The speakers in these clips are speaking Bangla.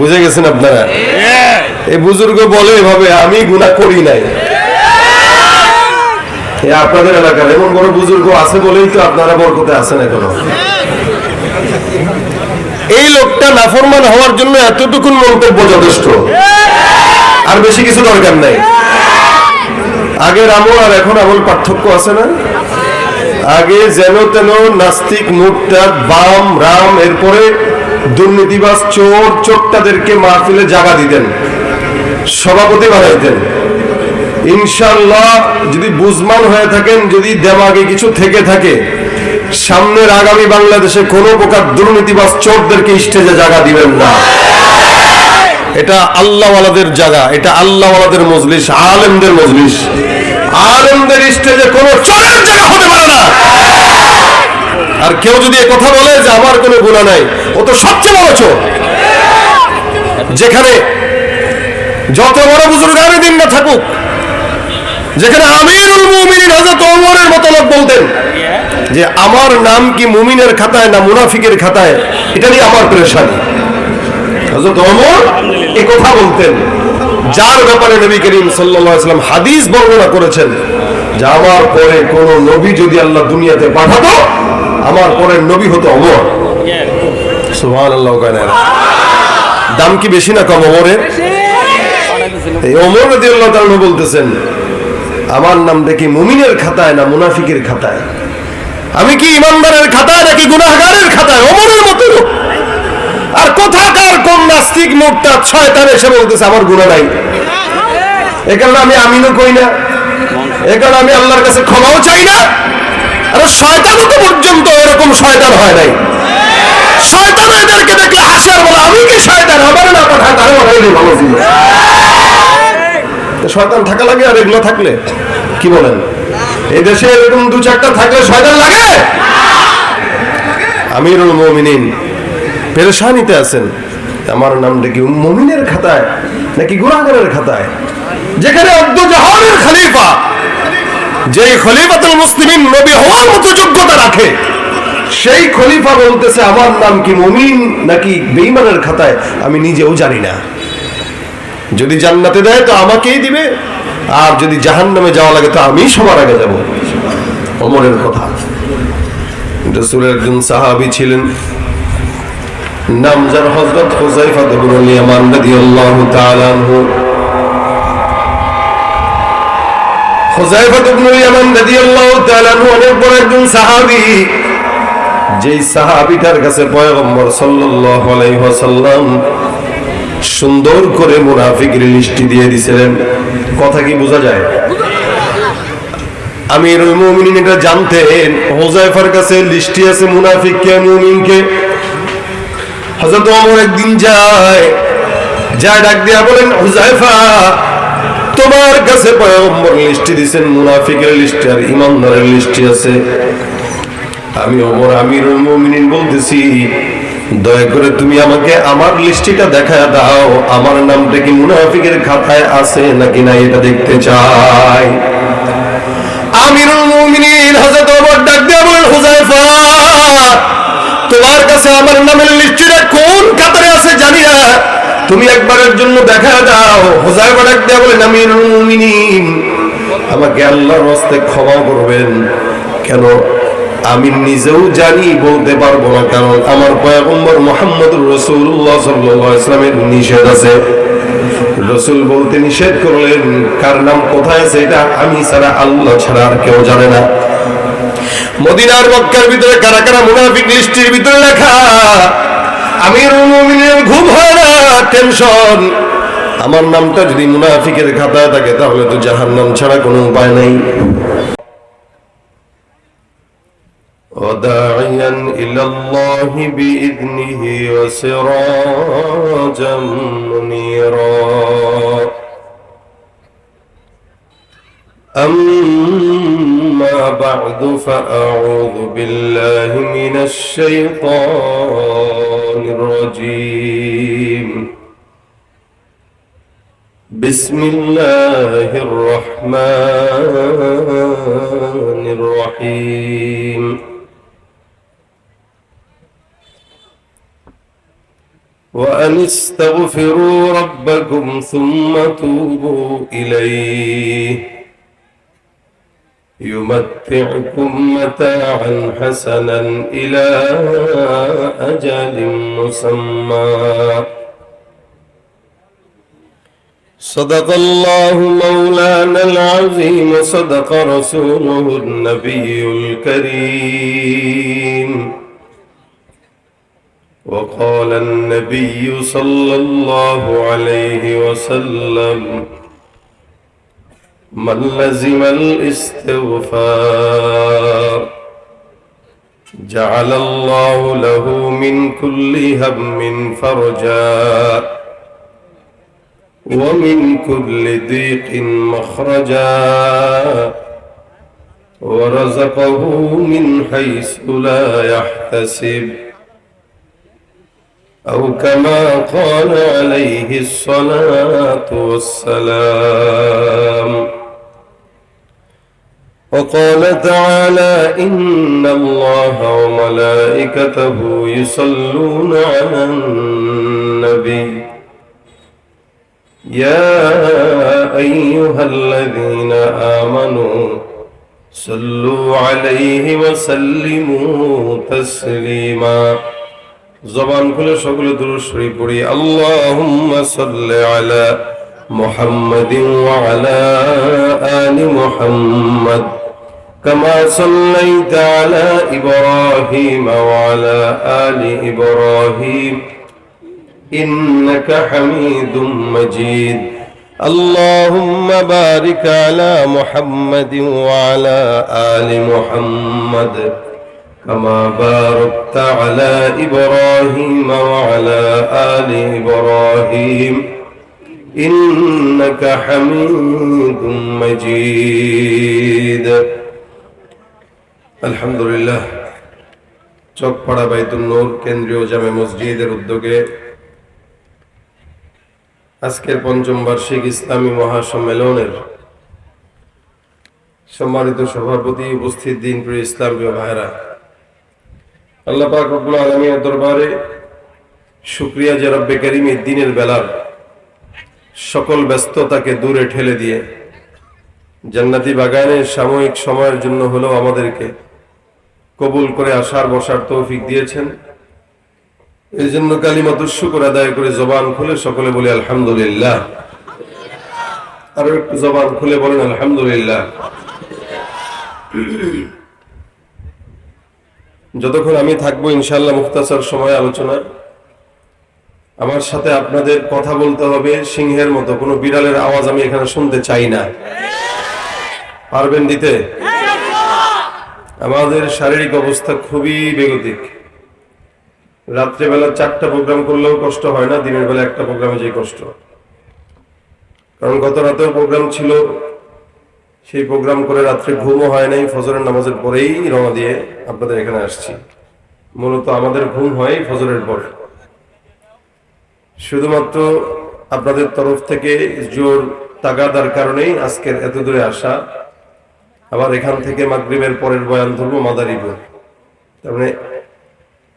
বুঝে গেছেন আপনারা? এই বুজুর্গ বলে এভাবে, আমি গুনাহ করি নাই। আপনাদের এলাকার এমন বড় বুজুর্গ আছে বলেই তো আপনারা বরকতে আছেন এখনো। এই লোকটা নাফরমান হওয়ার জন্য এতটুকু মন্তব্য যথেষ্ট, আর বেশি কিছু দরকার নাই। আগের আমল আর এখন আমল পার্থক্য আছে না? আগে যেন তেন নাস্তিক মুরতাদ বাম রাম এরপরে দুর্নীতিবাজ চোর চোরটাদেরকে মাহফিলে জায়গা দিতেন, সভাপতি বানাইতেন। ইনশাআল্লাহ যদি বুঝমান হয়ে থাকেন, যদি দেমাগে কিছু থেকে থাকে, সামনের আগামী বাংলাদেশে কোনো প্রকার দুর্নীতিবাজ চোরদেরকে স্টেজে জায়গা দিবেন না। এটা আল্লাহওয়ালাদের জায়গা, এটা আল্লাহওয়ালাদের মজলিস, আলেমদের মজলিস। আলেমদের স্টেজে কোনো চোরের জায়গা হতে পারে না। আর কেউ যদি কথা বলে যে আমার কোনো গুনাহ নাই, ও তো সবচেয়ে বড় চোর। যেখানে যত বড় বুজুর্গ আমি দিন না থাকুক, যেখানে আমিরুল মুমিনিন হযরত ওমরের মতো লোক বলতেন যে আমার নাম কি মুমিনের খাতায় না মুনাফিকের খাতায়, এটা নিয়ে আমার পেরেশানি। হযরত ওমর এই কথা বলতেন, যার ব্যাপারে নবী করিম সাল্লাল্লাহু আলাইহি ওয়াসাল্লাম হাদিস বর্ণনা করেছেন যে আমার পরে কোন নবী যদি আল্লাহ দুনিয়াতে পাঠাতো, আমার পরের নবী হতো ওমর। সুবহানাল্লাহ। দাম কি বেশি না কম ওমরের? এই ওমর রাদিয়াল্লাহু তাআলা বলতেছেন আমার নাম দেখি মুমিনের খাতায় না মুনাফিকের খাতায়, আমি কি ইমানদারের খাতায় নাকি গুনাহগারের খাতায়? ওমরের মতো। আর কোথাকার কোন নাস্তিক মুরতাদ শয়তান এসে বলতেছে আমার গুনাহ নাই। এই কারণে আমি আমিনও কই না, এই কারণে আমি আল্লাহর কাছে ক্ষমাও চাই না। আরে শয়তানও তো পর্যন্ত এরকম শয়তান হয় নাই। শয়তান এদেরকে দেখলে হাসে আর বলে আমি কি শয়তান, আমার না পাঠায় তারে বানাইলে ভালো ছিল। শয়তান থাকা লাগে আর এগুলো থাকলে কি বলেন? এই দেশে এরকম দু চারটা থাকলে শয়তান লাগে? আমিরুল মুমিনিন পেরেশানিতে আছেন, আমার নামটা কি মুমিনের খাতায় নাকি গুনাহগারের খাতায়? যেখানে আব্দু জাহানের খলিফা, যে খলিফাতুল মুসলিমিন নবী হওয়ার মতো যোগ্যতা রাখে, সেই খলিফা বলতেছে আমার নাম কি মুমিন নাকি বেঈমানের খাতায় আমি নিজেও জানি না। যদি জান্নাতে দেয় তো আমাকেই দিবে, আর যদি জাহান্নামে যাওয়া লাগে তো আমি সবার আগে যাব। ওমরের কথা। রাসূলের একজন সাহাবী ছিলেন, নাম যার হযরত হুযায়ফা ইবনুল ইয়ামান রাদিয়াল্লাহু তাআলা আনহু। হুযায়ফা ইবনুল ইয়ামান রাদিয়াল্লাহু তাআলা আনহু অনেক বড় একজন সাহাবী, যেই সাহাবীটার কাছে পয়গম্বর সাল্লাল্লাহু আলাইহি ওয়াসাল্লাম সুন্দর করে মুনাফিকের লিস্টি দিয়ে দিয়েছিলেন। কথা কি বোঝা যায়? আমিরুল মুমিনিন এটা জানতেন, হুযায়ফার কাছে লিস্টি আছে মুনাফিক কে মুমিন কে। হযরত ওমর একদিন যায় ডাক দিয়া বলেন হুযায়ফা, তোমার কাছে পয়গম্বর লিস্টি দিবেন, মুনাফিকের লিস্টি আর ঈমানদারের লিস্টি আছে। আমি ওমর আমিরুল মুমিনিন বলতেছি দয়া করে তুমি আমাকে আমার লিস্টিটা দেখায় দাও, আমার নামটা কি মুনাফিকের খাতায় আছে নাকি না এটা দেখতে চাই। আমিরুল মুমিনিন হযরত ওমর ডাক দিয়ে বলেন হুযায়ফা, তোমার কাছে আমার নামের লিস্টিটা কোন খাতায় আছে জানি না, তুমি একবারের জন্য দেখায় দাও। হুযায়ফা ডাক দিয়ে বলেন আমিরুল মুমিনিন, আমাকে আল্লাহর রাস্তায় ক্ষমা করবেন, কেন আমি নিজেও জানি বলতে পারবো না, কারণ আমার পয়গম্বর মুহাম্মদুর রাসূলুল্লাহ সাল্লাল্লাহু আলাইহি ওয়াসাল্লামের নিষেধ আছে। রাসূল বলতে নিষেধ করলেন কার নাম কোথায় আছে এটা আমি ছাড়া আল্লাহ ছাড়া আর কেউ জানে না। মদিনার মক্কার ভিতরে কারা কারা মুনাফিক লিস্টের ভিতরে লেখা, আমিরুল মুমিনিনের ঘুম হয় না, টেনশন। আমার নামটা যদি মুনাফিকের খাতায় থাকে তাহলে তো জাহান্নাম ছাড়া কোনো উপায় নাই। وداعيا إلى الله بإذنه وسراجا منيرا. أما بعد فأعوذ بالله من الشيطان الرجيم. بسم الله الرحمن الرحيم. وأن استغفروا ربكم ثم توبوا إليه يمتعكم متاعا حسنا إلى أجل مسمى صدق الله مولانا العظيم صدق رسوله النبي الكريم وقال النبي صلى الله عليه وسلم من لزم الاستغفار جعل الله له من كل هم فرجا ومن كل ضيق مخرجا ورزقه من حيث لا يحتسب أو كما قال عليه الصلاة والسلام وقال تعالى إن الله وملائكته يصلون على النبي يا أيها الذين آمنوا صلوا عليه وسلموا تسليما زبان كل شغل درود شريف পড়ি اللهم صل على محمد وعلى آل محمد كما صليت على إبراهيم وعلى آل إبراهيم إنك حميد مجيد اللهم بارك على محمد وعلى آل محمد كما باركت على إبراهيم وعلى آل إبراهيم إنك حميد مجيد الحمد لله চকপাড়া বাইতুল নূর কেন্দ্রীয় জামে মসজিদের উদ্যোগে আজকের পঞ্চম বার্ষিক ইসলামী মহাসম্মেলনের সম্মানিত সভাপতি, উপস্থিত দিনপ্রিয় ইসলামীয় ভাইরা, আল্লাহ পাক রব্বুল আলামিনের দরবারে শুকরিয়া যে রব্বে কারীম এই দিনের বেলার সকল ব্যস্ততাকে দূরে ঠেলে দিয়ে জান্নাতি বাগানে সাময়িক সময়ের জন্য হলেও আমাদেরকে কবুল করে আসার বসার তৌফিক দিয়েছেন। এই জন্য কালিমাতুশ শুকর আদায় করে জবান খুলে সকলে বলি আলহামদুলিল্লাহ। আর একটু জবান খুলে বলেন আলহামদুলিল্লাহ। যতক্ষণ আমি থাকবো ইনশাআল্লাহ মুখতাসার সময় আলোচনা, আমার সাথে আপনাদের কথা বলতে হবে সিংহের মতো, কোনো বিড়ালের আওয়াজ আমি এখানে শুনতে চাই না। পারবেন দিতে? আমাদের শারীরিক অবস্থা খুবই বেগতিক। রাত্রেবেলা 4টা প্রোগ্রাম করলেও কষ্ট হয় না, দিনের বেলা একটা প্রোগ্রামে যে কষ্ট। কারণ গত রাতেও প্রোগ্রাম ছিল, সেই প্রোগ্রাম করে রাত্রে ঘুমও হয় নাই, ফজরের নামাজের পরেই রওনা দিয়ে আপনাদের এখানে আসছি। মূলত আমাদের ঘুম হয় ফজরের পরে। শুধুমাত্র আপনাদের তরফ থেকে জোর তাগাদার কারণেই আজকের এত দূরে আসা। আবার এখান থেকে মাগরিবের পরের বয়ান ধরবো মাদারীপুর, তার মানে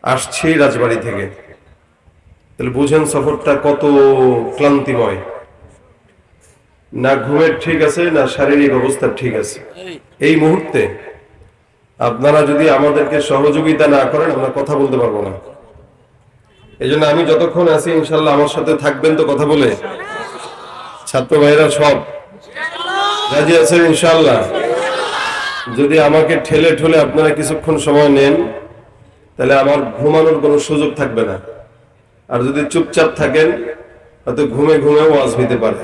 আসছি রাজবাড়ি থেকে। তাহলে বুঝেন সফরটা কত ক্লান্তিময়। না ঘুমের ঠিক আছে, না শারীরিক অবস্থা ঠিক আছে। এই মুহূর্তে আপনারা যদি আমাদেরকে সহযোগিতা না করেন আমরা কথা বলতে পারবো না। এই জন্য আমি যতক্ষণ আছি ইনশাল্লাহ আমার সাথে থাকবেন তো কথা বলে। ছাত্র ভাইরা সব রাজি আছেন ইনশাল্লাহ? যদি আমাকে ঠেলে ঠেলে আপনারা কিছুক্ষণ সময় নেন তাহলে আমার ঘুমানোর কোনো সুযোগ থাকবে না। আর যদি চুপচাপ থাকেন হয়তো ঘুমে ঘুমে ওয়াজ হইতে পারে।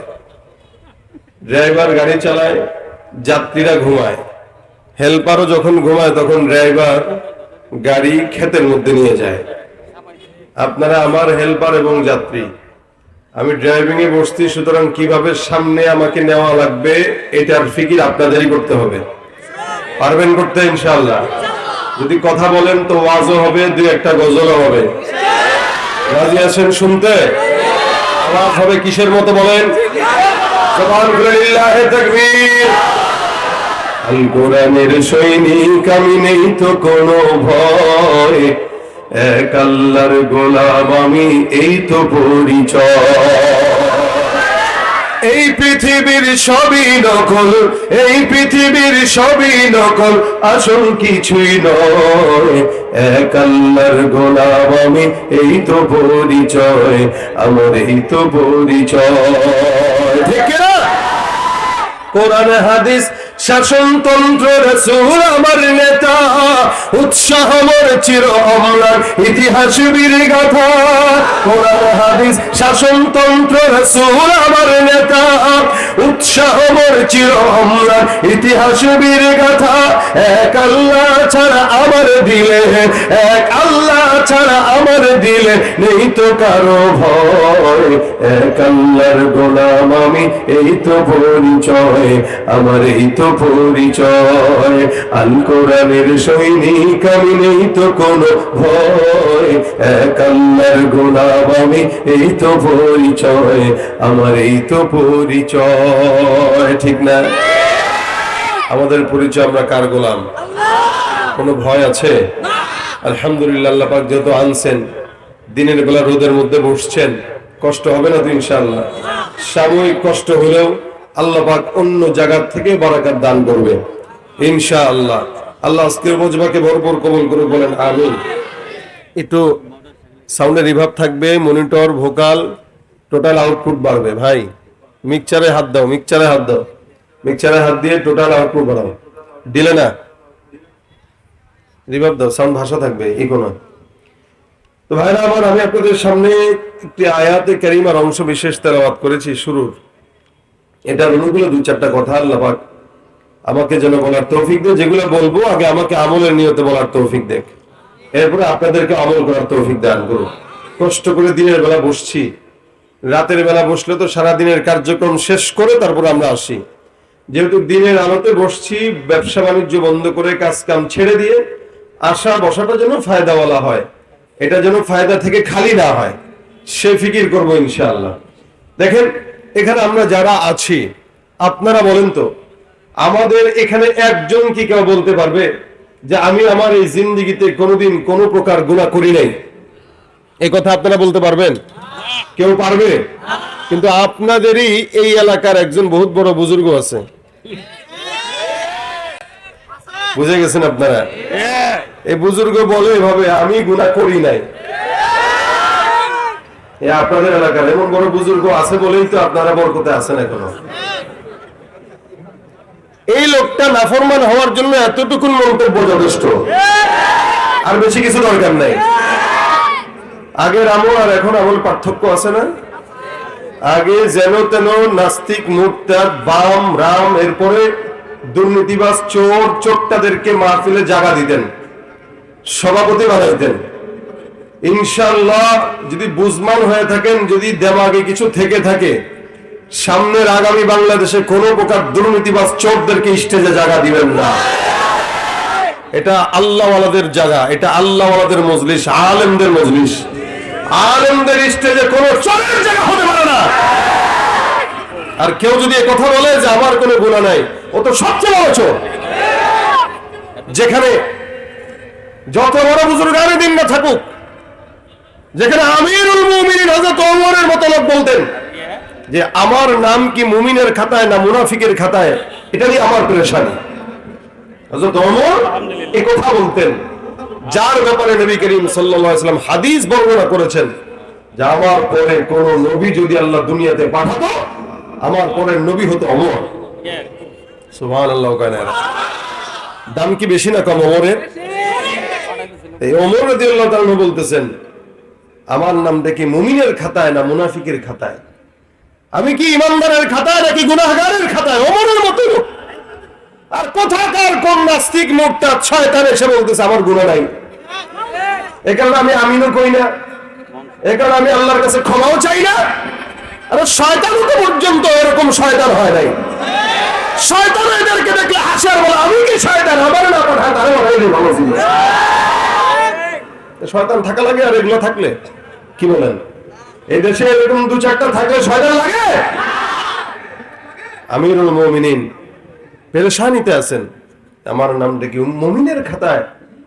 ড্রাইভার গাড়ি চালায়, যাত্রীরা ঘুমায়। হেল্পারও যখন ঘুমায় তখন ড্রাইভার গাড়ি ক্ষেতের মধ্যে নিয়ে যায়। আপনারা আমার হেল্পার এবং যাত্রী। আমি ড্রাইভিং এ বসছি, সুতরাং কিভাবে সামনে আমাকে নেওয়া লাগবে এটার ফিকির আপনাদেরই করতে হবে। পারবেন করতে ইনশাআল্লাহ? যদি কথা বলেন তো ওয়াজও হবে, দুই একটা গজলও হবে। রাজি আছেন শুনতে? আওয়াজ হবে কিসের মতো বলেন? সুবহানাল্লাহ, তাকবীর। আল কোরআনের সৈনিক আমি, নেই তো কোনো ভয়। এক আল্লাহর গোলাম আমি, এই তো পরিচয়। এই পৃথিবীর সবই নকল, এই পৃথিবীর সবই নকল, আসল কিছুই নয়। এক আল্লাহর গোলাম আমি, এই তো পরিচয় আমার, এই তো পরিচয়। ঠিক না? কোরআন হাদিস শাসনতন্ত্র রাসূল আমার নেতা, উৎসাহ মোর চির অম্লান ইতিহাস বীর গাথা। কোরআন হাদিস শাসনতন্ত্র রাসূল আমার নেতা, উৎসাহ মোর চির অম্লান ইতিহাস বীর গাথা। এক আল্লাহ ছাড়া আমার দিলে, এক আল্লাহ ছাড়া আমার দিলে নেই তো কারো ভয়। এক আল্লাহর গোলাম আমি, এই তো পরিচয় আমার, এই তো পরিচয়। আল কোরআনের সৈনিক আমি, নেই তো কোনো ভয়। এক আল্লাহর গোলাম আমি, এই তো পরিচয় আমার, এই তো পরিচয়। ঠিক না? আমাদের পরিচয়, আমরা কার গোলাম? কোনো ভয় আছে? আলহামদুলিল্লাহ, আল্লাহ পাক যেহেতু আনছেন, দিনের বেলা রোদের মধ্যে বসছেন, কষ্ট হবে না তো ইনশাআল্লাহ? সাময়িক কষ্ট হলেও আল্লাহ পাক অন্য জায়গা থেকে বারাকাত দান করবে ইনশাআল্লাহ। আল্লাহ আজকের মজমাকে ভরপুর কবুল করে, বলেন আমিন। একটু সাউন্ডের রিভার্ব থাকবে, মনিটর, ভোকাল, টোটাল আউটপুট বাড়বে। ভাই মিক্সচারে হাত দাও, মিক্সচারে হাত দাও, মিক্সচারে হাত দিয়ে টোটাল আউটপুট বাড়াও। দিলে না? রিভার্ব দাও, সাউন্ড ভাষা থাকবে, ইকো। তো ভাইরা আমার, আমি আপনাদের সামনে একটি আয়াতে কারিমার অংশ বিশেষ তেলাওয়াত করেছি শুরুর। এটার অনুকূলে দু চারটা কথা আল্লাহ পাক আমাকে যেন বলার তৌফিক দেয়। যেগুলো বলবো আগে আমাকে আমলের নিয়তে বলার তৌফিক দেখ, এরপরে আপনাদেরকে আমল করার তৌফিক দান করুন। কষ্ট করে দিনের বেলা বসছি, রাতের বেলা বসলে তো সারা দিনের কার্যক্রম শেষ করে তারপর আমরা আসি। যেহেতু দিনের আলোতে বসছি, ব্যবসা বাণিজ্য বন্ধ করে কাজ কাম ছেড়ে দিয়ে আসা বসাটা যেন ফায়দাওয়ালা হয়, এটা যেন ফায়দা থেকে খালি না হয়, সে ফিকির করবো ইনশাআল্লাহ। দেখেন, এখানে আমরা যারা আছি, আপনারা বলেন তো, আমাদের এখানে একজন কি কেউ বলতে পারবে যে আমি আমার এই জিন্দেগিতে কোনোদিন কোনো প্রকার গুনাহ করি নাই? এই কথা আপনারা বলতে পারবেন? কেউ পারবে? কিন্তু আপনাদেরই এই এলাকার একজন বহুত বড় বুজুর্গ আছে, বুঝে গেছেন আপনারা? এই বুজুর্গ বলে এভাবে, আমি গুনাহ করি নাই। আপনাদের এলাকার এমন বড় বুজুর্গ আছে বলেই তো আপনারা বরকতে আছেন এখনো। এই লোকটা নাফরমান হওয়ার জন্য এতটুকু মন্তব্য যথেষ্ট, আর বেশি কিছু দরকার নাই। আগের আমল আর এখন আমল পার্থক্য আছে না? আগে যেন তেন নাস্তিক, মুরতাদ, বাম, রাম, এরপরে দুর্নীতিবাজ, চোর, চোরটাদেরকে মাহফিলে জায়গা দিতেন, সভাপতি বানাইতেন। ইনশাআল্লাহ যদি বুঝমান হয়ে থাকেন, যদি দেমাগে কিছু থেকে থাকে, সামনের আগামী বাংলাদেশে কোনো প্রকার দুর্নীতিবাজ চোরদেরকে স্টেজে জায়গা দিবেন না। এটা আল্লাহওয়ালাদের জায়গা, এটা আল্লাহওয়ালাদের মজলিস, আলেমদের মজলিস। আলেমদের স্টেজে কোনো চোরের জায়গা হতে পারে না। আর কেউ যদি এই কথা বলে যে আমার কোনো গুনাহ নাই, ও তো সবচেয়ে বড় চোর। যেখানে যত বড় বুজুর্গ আমি দিন না থাকুক, যেখানে আমিরুল মুমিনিন হযরত ওমরের মতো লোক বলতেন যে আমার নাম কি মুমিনের খাতায় না মুনাফিকের খাতায়, এটা নিয়ে আমার পেরেশানি। হযরত ওমর এই কথা বলতেন, যার ব্যাপারে নবী করিম সাল্লাল্লাহু আলাইহি ওয়াসাল্লাম হাদিস বর্ণনা করেছেন যে আমার পরে কোন নবী যদি আল্লাহ দুনিয়াতে পাঠাতো, আমার পরের নবী হতো ওমর। সুবহানাল্লাহ। দাম কি বেশি না কম ওমরের? এই ওমর রাদিয়াল্লাহু তাআলা বলতেছেন আমার নামটা কি মুমিনের খাতায় না মুনাফিকের খাতায়? আমি কি ইমানদারের খাতায় নাকি গুনাহগারের খাতায়? ওমরের মতো। আর কোথাকার কোন নাস্তিক মুরতাদ শয়তান এসে বলতেছে আমার গুনাহ নাই। এই কারণে আমি আমিনও কই না, এই কারণে আমি আল্লাহর কাছে ক্ষমাও চাই না। আরে শয়তান তো পর্যন্ত এরকম শয়তান হয় নাই। শয়তান এদেরকে দেখলে হাসে আর বলে আমি কি শয়তান, আমার না পাঠায় তারে বানাইলে ভালো ছিল। শয়তান থাকা লাগে আর এগুলো থাকলে কি বলেন? এই দেশে এরকম দু চারটা থাকলে শয়তান লাগে? আমিরুল মুমিনিন পেরেশানিতে আছেন, আমার নামটা কি মুমিনের খাতায়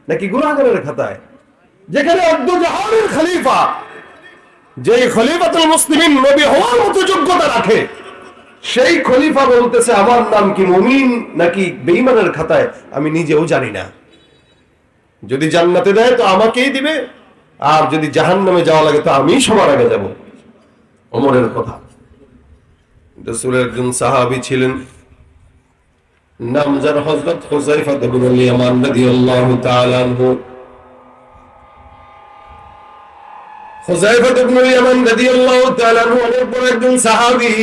নাকি গুনাহগারের খাতায়? যেখানে অর্ধ জাহানের খলিফা, যে খলিফাতুল মুসলিমিন নবী হওয়ার মতো যোগ্যতা রাখে, সেই খলিফা বলতেছে আমার নাম কি মুমিন নাকি বেঈমানের খাতায় আমি নিজেও জানি না। যদি জান্নাতে দেয় তো আমাকেই দিবে, আর যদি জাহান্নামে যাওয়া লাগে তো আমি সবার আগে যাব। ওমরের কথা। রাসূলের একজন সাহাবী ছিলেন, নাম যার হযরত হুযায়ফা ইবনুল ইয়ামান রাদিয়াল্লাহু তাআলা আনহু। হুযায়ফা ইবনুল ইয়ামান রাদিয়াল্লাহু তাআলা আনহু অনেক বড় একজন সাহাবী।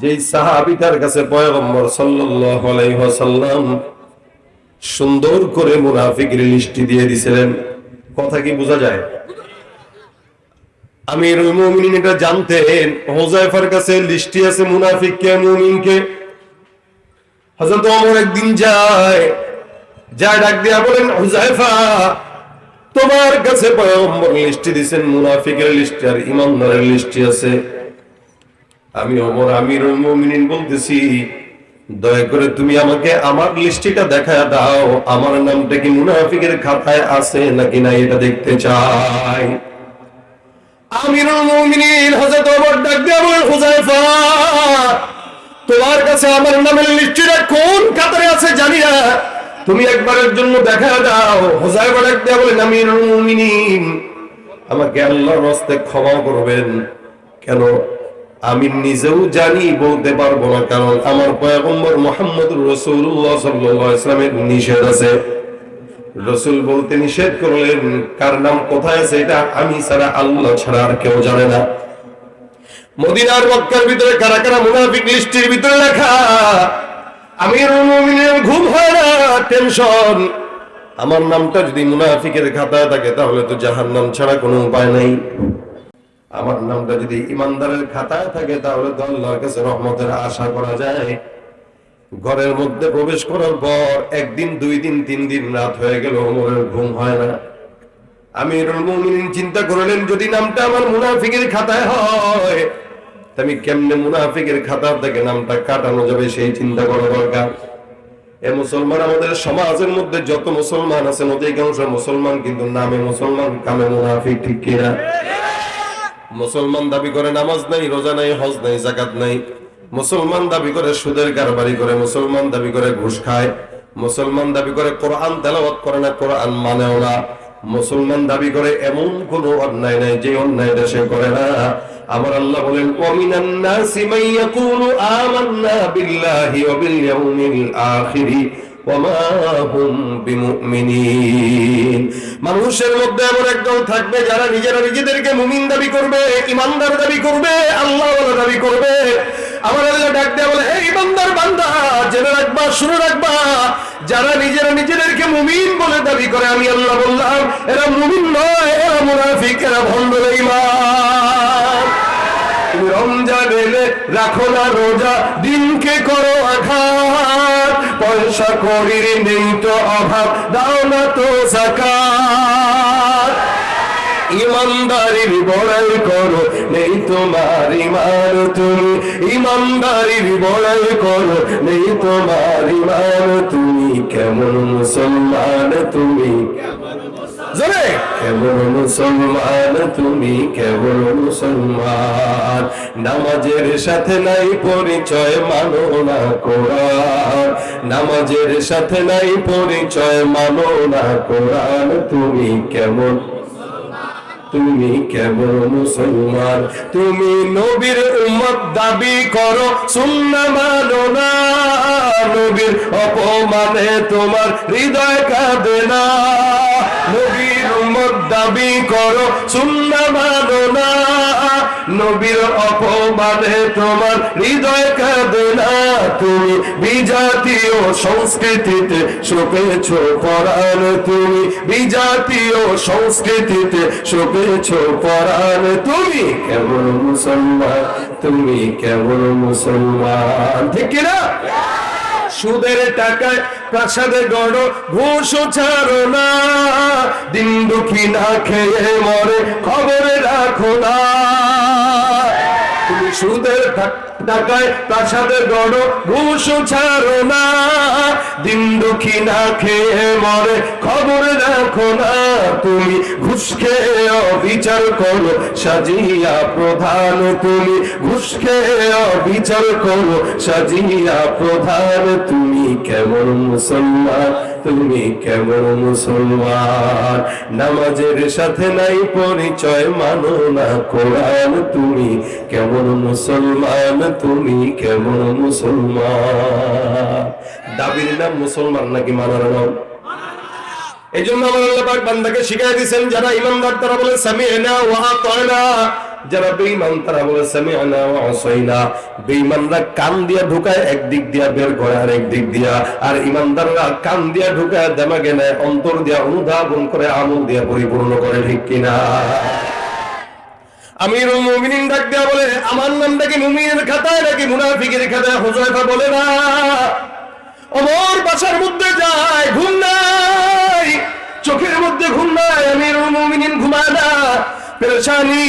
যেই সাহাবীটার কাছে পয়গম্বর সাল্লাল্লাহু আলাইহি ওয়াসাল্লাম সুন্দর করে মুনাফিকের লিস্ট দিয়ে দিয়েছিলেন। কথা কি বোঝা যায়? আমিরুল মুমিনিন এটা জানতেন, হুযায়ফার কাছে লিস্টে আছে মুনাফিক কে মুমিন কে। হযরত ওমর একদিন যায় ডাক দিয়া বলেন, হুযায়ফা তোমার কাছে পয়গম্বর লিস্ট দিয়েছেন, মুনাফিকের লিস্ট আর ঈমানদারের লিস্ট আছে। আমি ওমর আমিরুল মুমিনিন বলতেছি, দয়া করে তুমি আমাকে আমার লিস্টটা দেখায় দাও, আমার নামটা কি মুনাফিকের খাতায় আছে নাকি না এটা দেখতে চাই। আমিরুল মুমিনিন হযরত ওমর ডাক দিয়া বলেন, হুযায়ফা তোমার কাছে আমার নামের লিস্টটা কোন খাতায় আছে জানি না, তুমি একবারের জন্য দেখায় দাও। হুযায়ফা ডাক দিয়া বলেন, আমিরুল মুমিনিন আমাকে আল্লাহর রাস্তায় ক্ষমা করবেন। কেন? আমি নিজেও জানি বলতে পারবো না, কারণ আমার পয়গম্বর মুহাম্মদুর রাসূলুল্লাহ সাল্লাল্লাহু আলাইহি ওয়াসাল্লামের নিষেধ আছে। রাসূল বলতে নিষেধ করলেন, কার নাম কোথায় আছে এটা আমি ছাড়া, আল্লাহ ছাড়া আর কেউ জানে না। মদিনার মক্কার ভিতরে কারা কারা মুনাফিক লিস্টের ভিতরে লেখা, আমিরুল মুমিনিনের ঘুম হয় না, টেনশন। আমার নামটা যদি মুনাফিকের খাতায় থাকে তাহলে তো জাহান্নাম ছাড়া কোনো উপায় নাই। আমার নামটা যদি ইমানদারের খাতায় থাকে তাহলে তো আল্লাহর কাছে রহমতের আশা করা যায়। ঘরের মধ্যে প্রবেশ করার পর একদিন, 2 দিন, 3 দিন রাত হয়ে গেল, ওমরের ঘুম হয় না। আমিরুল মুমিনিন চিন্তা করলেন, যদি নামটা আমার মুনাফিকের খাতায় হয় আমি কেমনে মুনাফিকের খাতা থেকে নামটা কাটানো যাবে সেই চিন্তা করা দরকার। এ মুসলমান, আমাদের সমাজের মধ্যে যত মুসলমান আছেন অধিকাংশ মুসলমান কিন্তু নামে মুসলমান, কামে মুনাফিক, ঠিক কিনা? মুসলমান দাবি করে নামাজ নাই, রোজা নাই, হজ নাই, যাকাত নাই। মুসলমান দাবি করে সুদের কারবারি করে, মুসলমান দাবি করে ঘুষ খায়, মুসলমান দাবি করে কোরআন তেলাওয়াত করে না, কোরআন মানেও না। মুসলমান দাবি করে এমন কোন অন্যায় নাই যে অন্যায়টা সে করে না। আমার আল্লাহ বলেন, ওয়ামিনান নাসি মান ইয়াকুলু আমান্না বিল্লাহি ওয়া বিল ইয়াউমিল আখিরি ওয়া মা হুম বিমুমিনিন। মানুষের মধ্যে এমন একদল থাকবে যারা নিজেরা নিজেদেরকে মুমিন দাবি করবে, ইমানদার দাবি করবে, আল্লাহওয়ালা দাবি করবে। আমার আল্লাহ ডাক দেয়া বলে, হে ইমানদার বান্দা, জেনে রাখবা, শুনে রাখবা, যারা নিজেরা নিজেদেরকে মুমিন বলে দাবি করে আমি আল্লাহ বললাম এরা মুমিন নয়, এরা মুনাফিক, এরা ভণ্ড বেঈমান। তুমি রমজান এলে রাখো না রোজা, দিনকে করো আঘাত, পয়সা কড়ির নেই তো অভাব, দাও না তো যাকাত। ইমানদারির বড়াই করো, নেই তোমার ইমান, তুমি ইমানদারির বড়াই করো, নেই তোমার ইমান। তুমি কেমন মুসলমান, তুমি কেমন মুসলমান, তুমি কেমন মুসলমান। নামাজের সাথে নাই পরিচয়, মানো না কোরআন, নামাজের সাথে নাই পরিচয়, মানো না কোরআন। তুমি কেমন, তুমি কেমন মুসলমান। তুমি নবীর উম্মত দাবি করো, সুন্নাহ মানো না, নবীর অপমানে তোমার হৃদয় কাঁদে না। নবীর উম্মত দাবি করো, সুন্নাহ মানো না, নবীর অপমানে তোমার হৃদয় কাঁদে না। তুমি বিজাতীয় সংস্কৃতিতে শোকেছো পরাণ, তুমি বিজাতীয় সংস্কৃতিতে শোকেছো পরাণ। তুমি কেমন মুসলমান, তুমি কেমন মুসলমান, ঠিক কিনা? সুদের টাকায় প্রাসাদে গড়ো, ঘুষ ছাড়ো না, দিন দুঃখী না খেয়ে মরে খবর রাখো না। তুমি সুদের টাকায় প্রাসাদে গড় ঘুষ ছাড়ো না, দিন দুঃখী না খেয়ে মরে খবর রাখো না, তুমি ঘুষ খেয়ে অবিচার করো সাজিয়া প্রধান, তুমি ঘুষ খেয়ে অবিচার করো সাজিয়া প্রধান, তুমি কেমন মুসলমান, তুমি কেমন মুসলমান, নামাজের সাথে নাই পরিচয়, মানো না কোরআন, তুমি কেমন মুসলমান, তুমি কেমন মুসলমান। দাবির নাম মুসলমান নাকি মানার নাম? এই জন্য আমার আল্লাহ পাক বান্দাকে শিখাই দিয়েছেন, যারা ইমানদার তারা বলে সামি'না ওয়া আতা'না, যারা বেঈমান তারা বলে সামি'না ওয়া আসাইনা। বেঈমানরা কান দিয়া ঢুকায় একদিক দিয়া, বের করে আরেক দিক দিয়া, আর ইমানদাররা কান দিয়া ঢুকায় দেমাগে নেয়, অন্তর দিয়া অনুধাবন করে, আমল দিয়া পরিপূর্ণ করে। ঠিক কিনা? আমিরুল মুমিনিন ডাক দিয়া বলে, আমার নামটা কি মুমিনের খাতায় নাকি মুনাফিকের খাতায়? হুযায়ফা বলে না, ওমর বাসার মধ্যে যায়, ঘুম নাই, চোখের মধ্যে ঘুম নাই, আমিরুল মুমিনিন ঘুমায় না, পেরেশানি।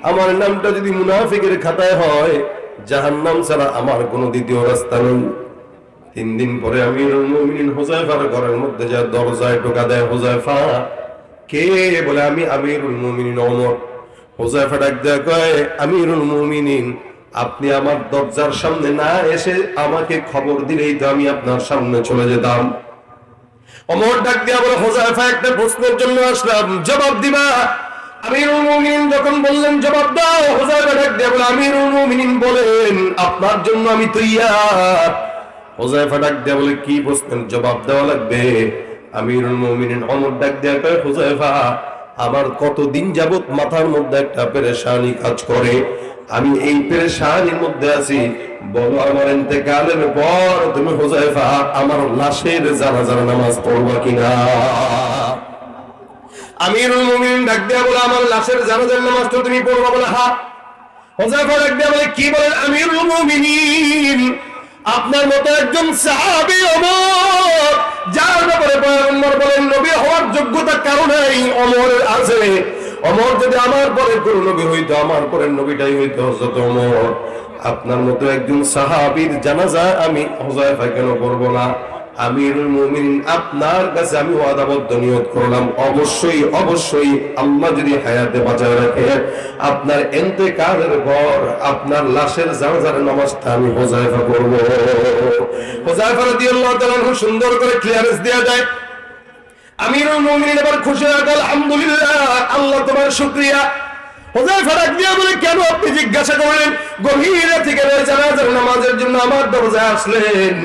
আমার নামটা যদি মুনাফিকের খাতায় হয়, জাহান্নাম ছাড়া আমার কোনো দ্বিতীয় রাস্তা নেই। 3 দিন পরে আমিরুল মুমিনিন হুযায়ফার ঘরের মধ্যে যায়, দরজায় টোকা দেয়। হুযায়ফা কে? বলে আমি আমিরুল মুমিনিন ওমর। হুযায়ফা ডাক দেয়, কয় আমিরুল মুমিনিন, আপনি আমার দরজার সামনে না এসে আমাকে খবর দিলেই তো আমি আপনার সামনে চলে যেতাম। ওমর ডাক দিয়া বলে, হুযায়ফা একটা প্রশ্নের জন্য আসলাম, জবাব দিবা? আমিরুল মুমিনিন যখন বললেন জবাব দাও, হুযায়ফা ডাক দিয়া বলে, আমিরুল মুমিনিন বলেন, আপনার জন্য আমি তৈয়ার। হুযায়ফা ডাক দিয়া বলে, কি প্রশ্নের জবাব দেওয়া লাগবে? আমিরুল মুমিনিন ওমর ডাক দিয়া কয়, হুযায়ফা, আমার কতদিন যাবত মাথার মধ্যে একটা পেরেশানি কাজ করে, আমি এই পেরেশানির মধ্যে আছি, বলো আমার ইন্তেকালের পর তুমি হুযায়ফা আমার লাশের জানাজার নামাজ পড়বা কিনা? আমিরুল মুমিনিন ডাক দিয়া বলে, আমার লাশের জানাজার নামাজ তো তুমি পড়বা? বলে হ্যাঁ। হুযায়ফা ডাক দিয়া বলে, কি বলেন আমিরুল মুমিনিন, আপনার মতো একজন সাহাবী ওমর, যার ব্যাপারে পয়গম্বর বলেন নবী হওয়ার যোগ্যতা কারো নাই, ওমরের আছে। ওমর যদি আমার পরে কোন নবী হইতো, আমার পরের নবীটাই হইতো হযরত ওমর। আপনার মতো একজন সাহাবীর জানাজা আমি হুযায়ফা কেন করব না? আমিরুল মুমিনিন, আপনার কাছে আমি ওয়াদাবদ্ধ নিয়ত করলাম, অবশ্যই অবশ্যই আল্লাহ যদি হায়াতে বাঁচায় রাখে, আপনার ইন্তেকালের পর আপনার লাশের জানাজার নামাজটা আমি হুযায়ফা করব। হুযায়ফা রাদিয়াল্লাহু তাআলা সুন্দর করে ক্লিয়ারেন্স দেয়া যায়। আমিরুল মুমিনিন এবার খুশি হয়ে গেল, আলহামদুলিল্লাহ, আল্লাহ তোমার শুকরিয়া। হুযায়ফা ডাক দিয়া বলে, কেন আপনি জিজ্ঞাসা করলেন? গভীর রাতে কেন জানাজার নামাজের জন্য আমার দরজায় আসলেন?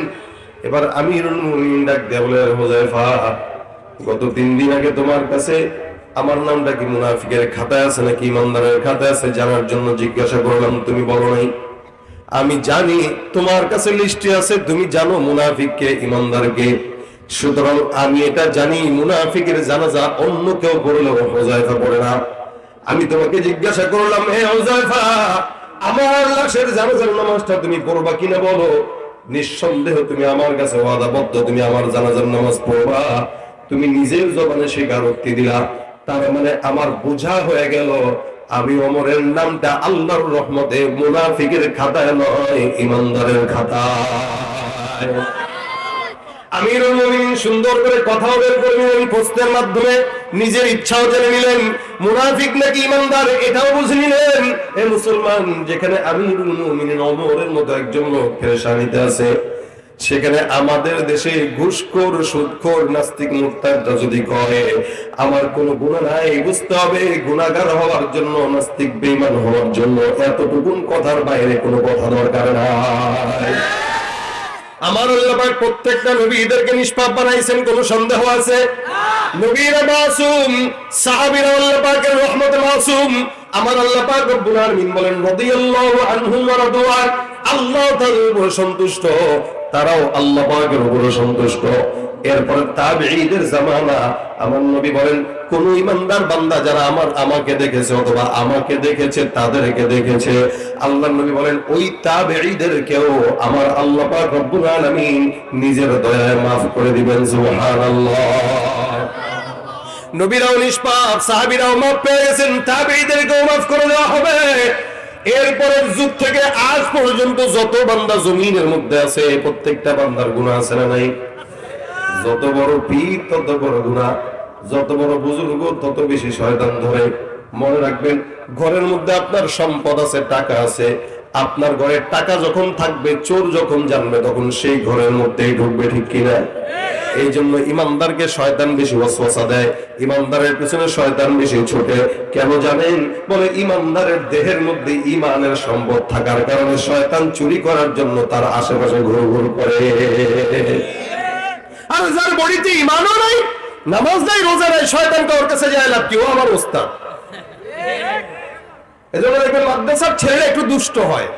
এবার আমিরুল মুমিনিন ডাক দিয়া বলে, হুযায়ফা, গত 3 দিন আগে তোমার কাছে আমার নামটা কি মুনাফিকের খাতায় আছে নাকি ইমানদারের খাতায় আছে জানার জন্য জিজ্ঞাসা করলাম, তুমি বলো নাই। আমি জানি তোমার কাছে লিস্টে আছে, তুমি জানো মুনাফিক কে ইমানদার কে, সুতরাং আমি এটা জানি মুনাফিকের জানাজা অন্য কেউ পড়লেও হুযায়ফা পড়ে না। আমি তোমাকে জিজ্ঞাসা করলাম, হে হুযায়ফা, আমার লাশের জানাজার নামাজটা তুমি পড়বা কিনা বলো। নিঃসন্দেহ তুমি আমার কাছে ওয়াদাবদ্ধ, তুমি আমার জানাজার নামাজ পড়বা। তুমি নিজের জবানে স্বীকারোক্তি দিলা, তার মানে আমার বোঝা হয়ে গেল আমি ওমরের নামটা আল্লাহর রহমতে মুনাফিকের খাতায় নয়, ইমানদারের খাতায়। আমিরুল মুমিনিন সুন্দর করে কথাও বের করে নিলেন, প্রশ্নের মাধ্যমে নিজের ইচ্ছাও জেনে নিলেন, মুনাফিক নাকি ইমানদার এটাও বুঝে নিলেন। এ মুসলমান, যেখানে আমিরুল মুমিনিন ওমরের মতো একজন লোক পেরেশানিতে আছে, সেখানে আমাদের দেশে ঘুষখোর, সুদখোর, নাস্তিক, মুরতাদরা যদি করে আমার কোনো গুনাহ নাই, বুঝতে হবে গুনাহগার হওয়ার জন্য, নাস্তিক বেঈমান হওয়ার জন্য এতটুকুন কথার বাইরে কোনো কথা দরকার নাই। আমার আল্লাহ পাক প্রত্যেকটা নবীদেরকে নিষ্পাপ বানাইছেন, কোনো সন্দেহ আছে? নবীরা মাসুম, সাহাবীরা আল্লাহ পাকের রহমতে মাসুম। আমার আল্লাহ পাক রব্বুল আলামিন বলেন, রাদিয়াল্লাহু আনহুম ওয়া রাদু আন, আল্লাহ তাআলার উপর সন্তুষ্ট, তারাও আল্লাহ পাকের উপর সন্তুষ্ট। এরপরে তাবেঈদের জামানা, আমার নবী বলেন, কোন ইমানদার বান্দা যারা আমাকে দেখেছে অথবা আমাকে দেখেছে তাদেরকে দেখেছে, আল্লাহর নবী বলেন ওই তাবেঈদেরকেও আমার আল্লাহ পাক রব্বুল আলামিন নিজের দয়ায় maaf করে দিবেন। সুবহানাল্লাহ। নবীরাও নিষ্পাপ, সাহাবীরাও maaf পেয়ে গেছেন, তাবেঈদেরকেও maaf করে দেওয়া হবে। এরপরের যুগ থেকে আজ পর্যন্ত যত বান্দা জমিনের মধ্যে আছে প্রত্যেকটা বান্দার গুনাহ আছে না নাই? যত বড় পীর তত বড় গুনাহ, যত বড় বুজুর্গ তত বেশি শয়তান ধরে। মনে রাখবেন, ঘরের মধ্যে আপনার সম্পদ আছে, টাকা আছে, আপনার ঘরে টাকা যখন থাকবে, চোর যখন জানবে তখন সেই ঘরের মধ্যেই ঢুকবে, ঠিক কিনা? এই জন্য ইমানদারকে শয়তান বেশি ওয়াসওয়াসা দেয়, ইমানদারের পিছনে শয়তান বেশি ছোটে। কেন জানেন? বলে ইমানদারের দেহের মধ্যে ইমানের সম্পদ থাকার কারণে শয়তান চুরি করার জন্য তার আশেপাশে ঘুরঘুর করে। আর যার বডিতে ইমানও নাই, নামাজ নাই, রোজা নাই, শয়তান ওর কাছে যায় লাভ কি? ও আমার ওস্তাদ। এজন্য দেখবেন মাদ্রাসার ছেলেরা একটু দুষ্ট হয়,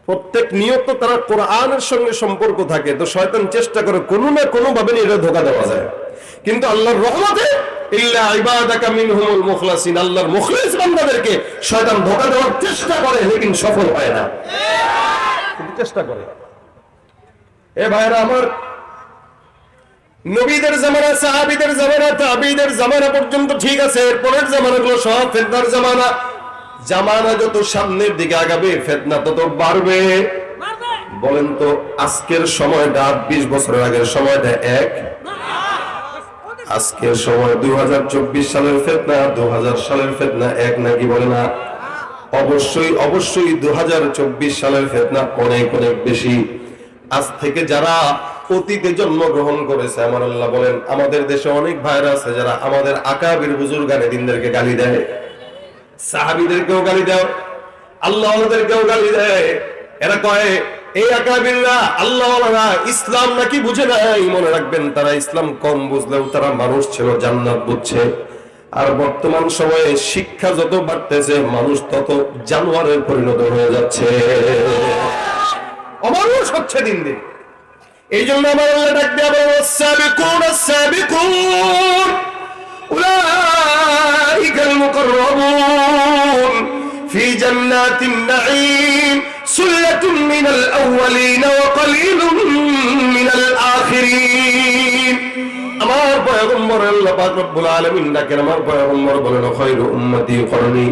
প্রত্যেক নিয়ত তারা কোরআনের সঙ্গে সম্পর্ক থাকে, তো শয়তান চেষ্টা করে কোনো না কোনো ভাবে এটা ধোঁকা দেওয়া যায়। কিন্তু আল্লাহর রহমতে ইল্লা ইবাদাকা মিনহুমুল মুখলাসিন, আল্লাহর মুখলিস বান্দাদেরকে শয়তান ধোঁকা দেওয়ার চেষ্টা করে, লেকিন সফল হয় না, কিন্তু চেষ্টা করে। এ ভাইরা আমার, নবীদের জামানা, সাহাবীদের জামানা, তাবিঈদের জামানা পর্যন্ত ঠিক আছে, এরপরের জামানাগুলো সব ফিতনার জামানা। জামানা যত সামনের দিকে আগাবে ফিতনা তত বাড়বে। বলেন তো, আজকের সময়টা 20 বছরের আগের সময়টা এক? আজকের সময় 2024 সালের ফিতনা 2000 সালের ফিতনা এক নাকি? বলে না? অবশ্যই অবশ্যই 2024 সালের ফিতনা অনেক অনেক বেশি। আজ থেকে যারা অতীতে জন্মগ্রহণ করেছে, আমার আল্লাহ বলেন, আমাদের দেশে অনেক ভাইরা আছে যারা আমাদের আকাবির বুজুর্গানে দিনদেরকে গালি দেয়, সাহাবীদেরকেও গালি দেয়, আল্লাহওয়ালাদেরকেও গালি দেয়। এরা কয় এই আকাবিররা, আল্লাহওয়ালারা ইসলাম নাকি বুঝে নাই। মনে রাখবেন, তারা ইসলাম কম বুঝলেও তারা মানুষ ছিল, জান্নাত বুঝছে। আর বর্তমান সময়ে শিক্ষা যত বাড়তেছে, মানুষ তত জানোয়ারের পরিণত হয়ে যাচ্ছে, অমানুষ হচ্ছে দিন দিন। এই জন্য আমার আল্লাহ ডাক দেয়া বলেন, ওয়াস-সাবিকুন আস-সাবিকুন উলাইকাল মুকাররাবুন ফি জান্নাতিন নাঈম সুল্লাতুন মিনাল আউয়ালিন ওয়া কলিলুম মিনাল আখিরিন। আমার পয়গম্বর আল্লাহ পাক রব্বুল আলামিন ডাকেন, আমার পয়গম্বর বলেন, খায়রু উম্মতি করনি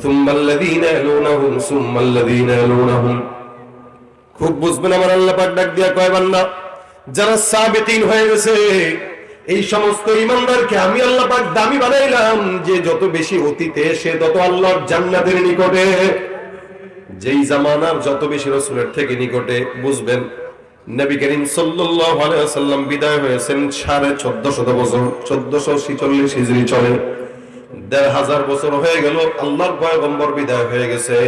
সুম্মাল্লাযীনা ইয়ালুনাহুম সুম্মাল্লাযীনা ইয়ালুনাহুম। খুব বুঝবেন, আমার আল্লাহ পাক ডাক দিয়া কয়, বান্দা যারা সাবিকিন হয়ে গেছে, এই সমস্ত ইমানদারকে আমি আল্লাহ পাক দামি বানাইলাম, যে যত বেশি অতীতে সে তত আল্লাহর জান্নাতের নিকটে, যেই জামানার যত বেশি রাসূলের থেকে নিকটে। বুঝবেন, নবী করিম সাল্লাল্লাহু আলাইহি ওয়াসাল্লাম বিদায় হয়েছেন 1450 বছর, 1446 হিজরি চলে, 1500 বছর হয়ে গেল আল্লাহর পয়গম্বর বিদায় হয়ে গেছে।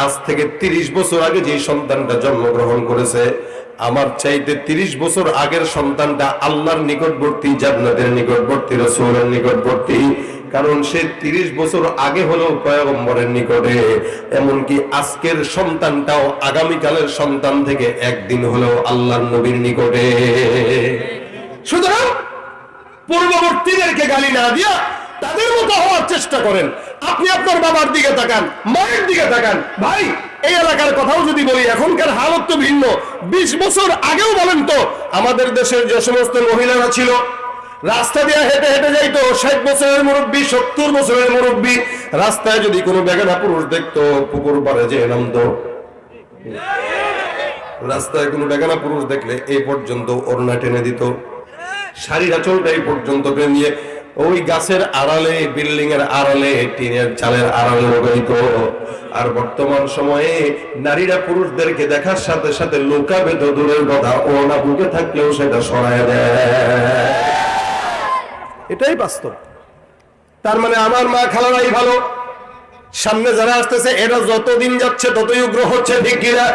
আজ থেকে 30 বছর আগে যে সন্তানটা জন্মগ্রহণ করেছে, আমার চাইতে 30 বছর আগের সন্তানটা আল্লাহর নিকটবর্তী, জান্নাতের নিকটবর্তী, রাসূলের নিকটবর্তী। কারণ সে 30 বছর আগে হলো পয়গম্বরের নিকটে। এমনকি আজকের সন্তানটাও আগামীকালের সন্তান থেকে একদিন হলেও আল্লাহর নবীর নিকটে। সুতরাং পূর্ববর্তীদেরকে গালি না দিয়া তাদের মতো হওয়ার চেষ্টা করেন। আপনি আপনার বাবার দিকে তাকান, মায়ের দিকে তাকান। ভাই, এই এলাকার কথাও যদি বলি, এখনকার হালত তো ভিন্ন। 20 বছর আগেও বলেন তো, আমাদের দেশের যে সমস্ত মহিলারা ছিল, রাস্তা দিয়ে হেঁটে হেঁটে যাইতো, 60 বছরের মুরব্বী, 70 বছরের মুরব্বী, রাস্তায় যদি কোনো বেগানা পুরুষ দেখতো, পুকুর পাড়ে যেয়ে নামতো। রাস্তায় কোনো বেগানা পুরুষ দেখলে এই পর্যন্ত ওড়না টেনে দিত, শাড়ির আঁচলটা এই পর্যন্ত টেনে দিয়ে ওই গাছের আড়ালে, বিল্ডিং এর আড়ালে, টিনের চালের আড়ালে লগাইত। আর বর্তমান সময়ে নারীরা পুরুষদেরকে দেখার সাথে সাথে লুকাবে তো দূরের কথা, ওড়না বুকে থাকলেও সেটা সরায় দেয়। এটাই বাস্তব। তার মানে আমার মা খালারাই ভালো, সামনে যারা আসতেছে এরা যতদিন যাচ্ছে ততই উগ্র হচ্ছে, ঠিক কিনা?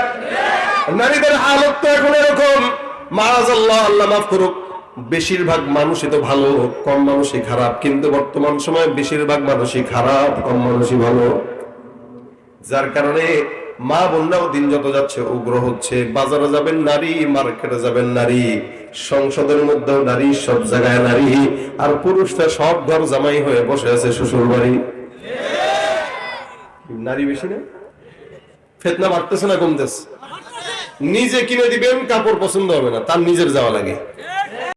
নারীদের হালত তো এখন এরকম, মাআযাল্লাহ, আল্লাহ মাফ করুক, বেশিরভাগ মানুষই তো ভালো, কম মানুষই খারাপ। কিন্তু বর্তমান সময়ে বেশিরভাগ মানুষই খারাপ, কম মানুষই ভালো। যার কারণে মা বোনরাও দিন যত যাচ্ছে উগ্র হচ্ছে। বাজারে যাবেন নারী, মার্কেটে যাবেন নারী, সংসদের মধ্যেও নারী, সব জায়গায় নারী। আর পুরুষরা সব ঘর জামাই হয়ে বসে আছে শ্বশুর বাড়ি। নারী বেশি না? ফিতনা বাড়তেছে না কমতেছে? নিজে কিনে দিবেন, কাপড় পছন্দ হবে না, তার নিজের যাওয়া লাগে।